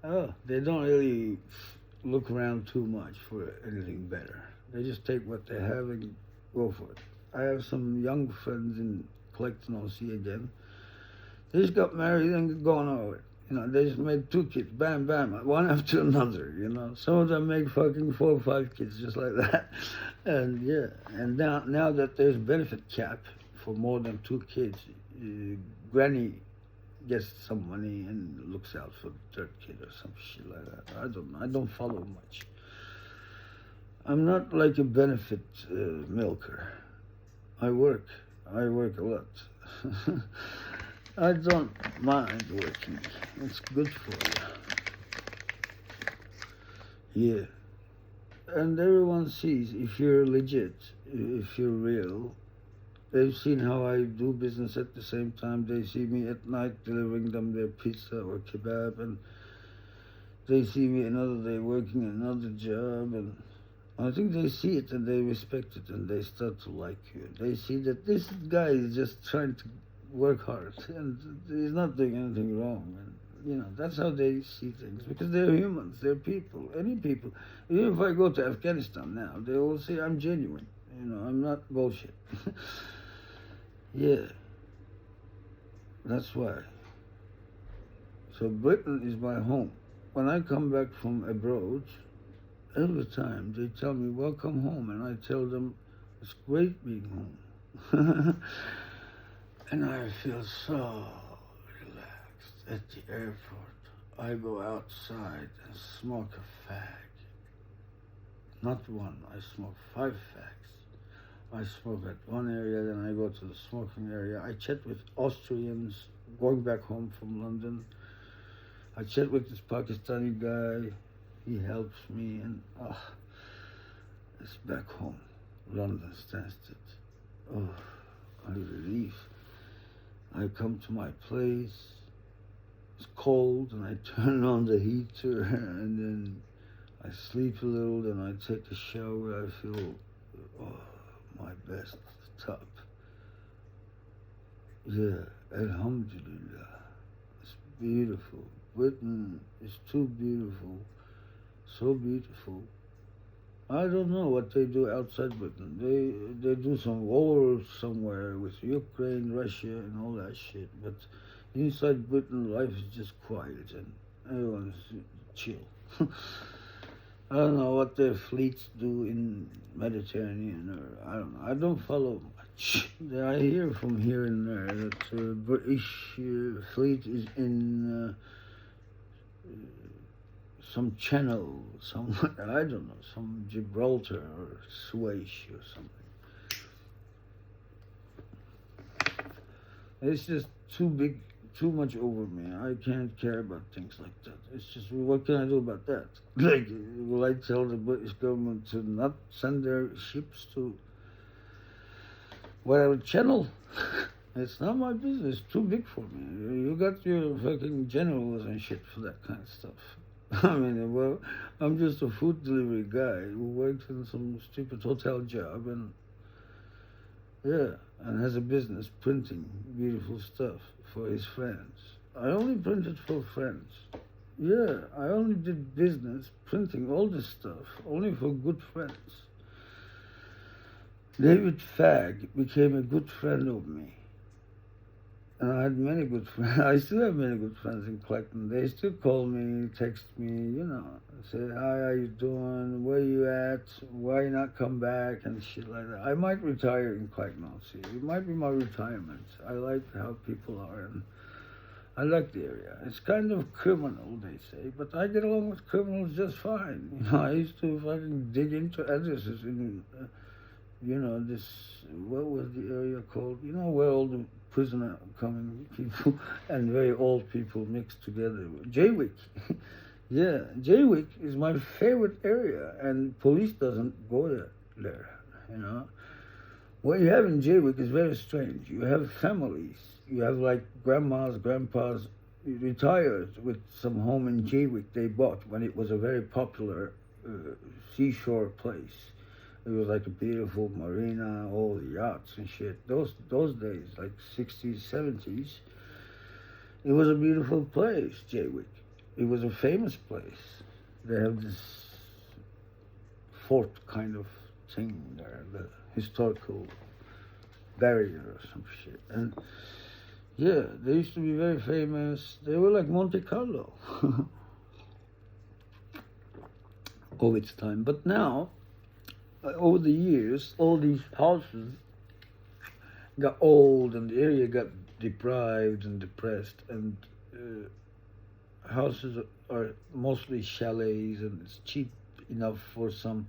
Oh, they don't really look around too much for anything better. They just take what they have and go for it. I have some young friends in Collecton, OC again. They just got married and gone over it. You know, they just made 2 kids, bam, bam, one after another, you know. Some of them make fucking 4 or 5 kids just like that. And yeah, and now that there's benefit cap for more than 2 kids, granny gets some money and looks out for the 3rd kid or some shit like that. I don't follow much. I'm not like a benefit milker. I work a lot. I don't mind working. It's good for you. Yeah. And everyone sees if you're legit, if you're real. They've seen how I do business at the same time. They see me at night delivering them their pizza or kebab, and they see me another day working another job, and I think they see it and they respect it and they start to like you. They see that this guy is just trying to work hard and he's not doing anything wrong. And you know, that's how they see things, because they're humans, they're people, any people. Even if I go to Afghanistan now, they will say I'm genuine. You know, I'm not bullshit. Yeah, that's why. So Britain is my home. When I come back from abroad, every time they tell me, welcome home, and I tell them, it's great being home. And I feel so relaxed at the airport. I go outside and smoke a fag. Not one, I smoke 5 fags. I smoke at one area, then I go to the smoking area. I chat with Austrians going back home from London. I chat with this Pakistani guy. He helps me, and it's back home, London Stansted. Oh, a relief. I come to my place. It's cold, and I turn on the heater, and then I sleep a little, then I take a shower. I feel my best top. Yeah, alhamdulillah. It's beautiful. Britain is too beautiful. So beautiful. I don't know what they do outside Britain. They do some war somewhere with Ukraine, Russia, and all that shit. But inside Britain, life is just quiet and everyone's chill. I don't know what their fleets do in Mediterranean, or I don't know. I don't follow much. I hear from here and there that the British fleet is in some channel, somewhere, I don't know, some Gibraltar or Suez or something. It's just too big, too much over me. I can't care about things like that. It's just, what can I do about that? Like, will I tell the British government to not send their ships to whatever channel? It's not my business. It's too big for me. You got your fucking generals and shit for that kind of stuff. I mean, well, I'm just a food delivery guy who works in some stupid hotel job and, yeah, and has a business printing beautiful stuff for his friends. I only printed for friends. Yeah, I only did business printing all this stuff only for good friends. David Fagg became a good friend of me. And I had many good friends. I still have many good friends in Clacton. They still call me, text me, you know, say, hi, how you doing? Where you at? Why not come back? And shit like that. I might retire in Clacton, see. It might be my retirement. I like how people are, and I like the area. It's kind of criminal, they say, but I get along with criminals just fine. You know, I used to fucking dig into addresses in, you know, this, what was the area called? You know, where all the prisoner coming people and very old people mixed together. Jaywick. Yeah, Jaywick is my favorite area, and police doesn't go there, you know. What you have in Jaywick is very strange. You have families. You have like grandmas, grandpas, retired with some home in Jaywick they bought when it was a very popular seashore place. It was like a beautiful marina, all the yachts and shit. Those days, like 60s, 70s, it was a beautiful place, Jaywick. It was a famous place. They have this fort kind of thing there, the historical barrier or some shit. And yeah, they used to be very famous. They were like Monte Carlo of its time. But now, over the years, all these houses got old and the area got deprived and depressed, and houses are mostly chalets, and it's cheap enough for some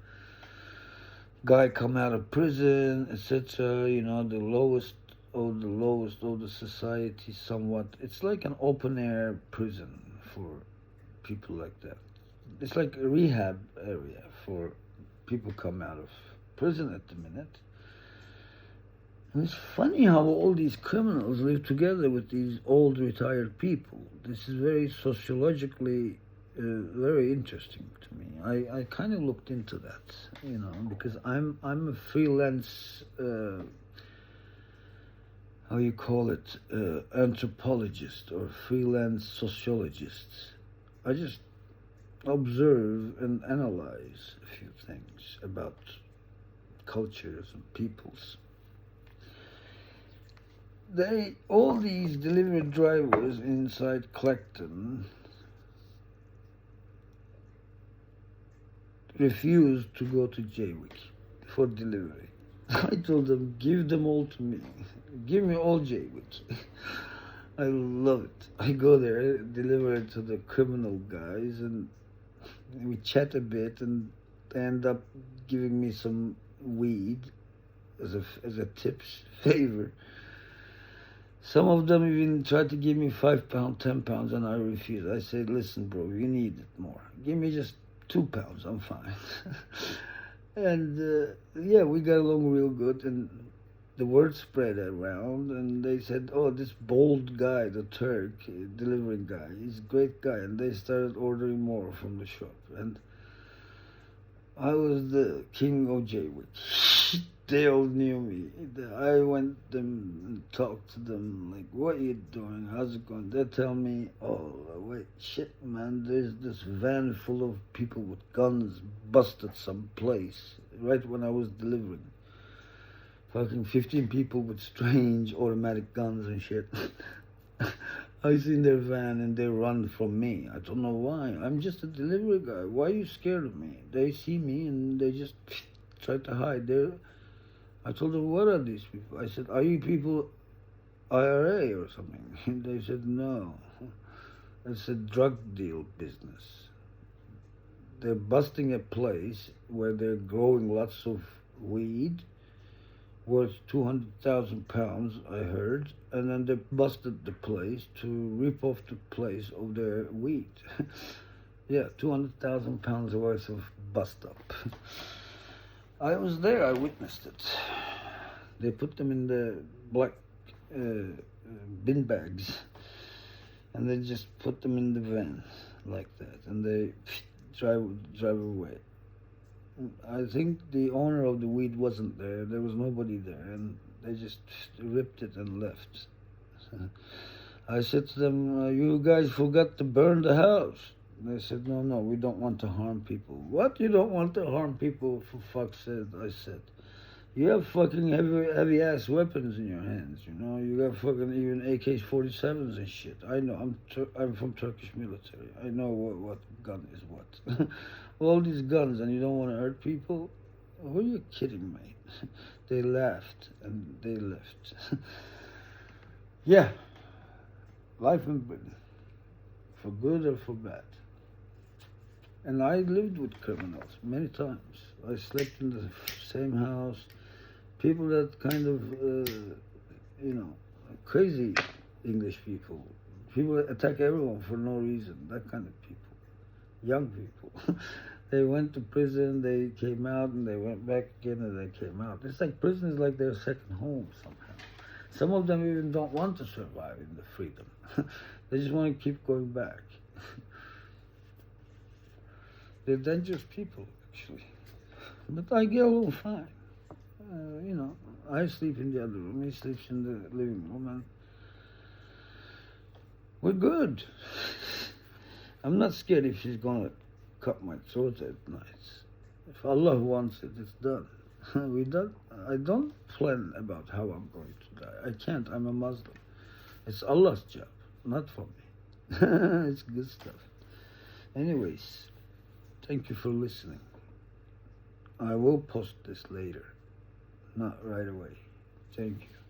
guy come out of prison, etc. You know, the lowest of the society, somewhat. It's like an open air prison for people like that. It's like a rehab area for people come out of prison at the minute. And it's funny how all these criminals live together with these old retired people. This is very sociologically very interesting to me. I kind of looked into that, you know, because I'm a freelance, how you call it, anthropologist or freelance sociologist. I just observe and analyze a few things about cultures and peoples. All these delivery drivers inside Clacton refused to go to Jaywick for delivery. I told them, give them all to me. Give me all Jaywick. I love it. I go there, deliver it to the criminal guys, and we chat a bit, and they end up giving me some weed as a tips favor. Some of them even tried to give me £5, £10, and I refused. I said, listen, bro, you need it more. Give me just £2, I'm fine. And yeah, we got along real good, and the word spread around, and they said, oh, this bold guy, the Turk, delivering guy, he's a great guy, and they started ordering more from the shop, and I was the king of Jaywick. They all knew me. I went them and talked to them, like, what are you doing? How's it going? They tell me, oh, wait, shit, man, there's this van full of people with guns busted some place right when I was delivering. Fucking 15 people with strange automatic guns and shit. I seen their van and they run from me. I don't know why. I'm just a delivery guy. Why are you scared of me? They see me and they just try to hide. I told them, what are these people? I said, are you people IRA or something? And they said, no. It's a drug deal business. They're busting a place where they're growing lots of weed, worth 200,000 pounds, I heard, and then they busted the place to rip off the place of their weed. Yeah, 200,000 pounds worth of bust up. I was there, I witnessed it. They put them in the black bin bags, and they just put them in the van like that, and they drive away. I think the owner of the weed wasn't there. There was nobody there, and they just ripped it and left. I said to them, you guys forgot to burn the house. They said, no, we don't want to harm people. What? You don't want to harm people, for fuck's sake, I said. You have fucking heavy-ass weapons in your hands, you know? You got fucking even AK-47s and shit. I know, I'm from Turkish military. I know what gun is what. All these guns, and you don't want to hurt people? Who are you kidding, mate? They laughed, and they left. Yeah. Life in Britain. For good or for bad. And I lived with criminals many times. I slept in the same house. People that kind of, you know, crazy English people. People that attack everyone for no reason. That kind of people. Young people. They went to prison, they came out, and they went back again, and they came out. It's like prison is like their second home somehow. Some of them even don't want to survive in the freedom. They just want to keep going back. They're dangerous people, actually. But I get along fine. You know, I sleep in the other room, he sleeps in the living room, and we're good. I'm not scared if she's gonna cut my throat at night. If Allah wants it, it's done. I don't plan about how I'm going to die. I can't. I'm a Muslim. It's Allah's job, not for me. It's good stuff. Anyways, thank you for listening. I will post this later, not right away. Thank you.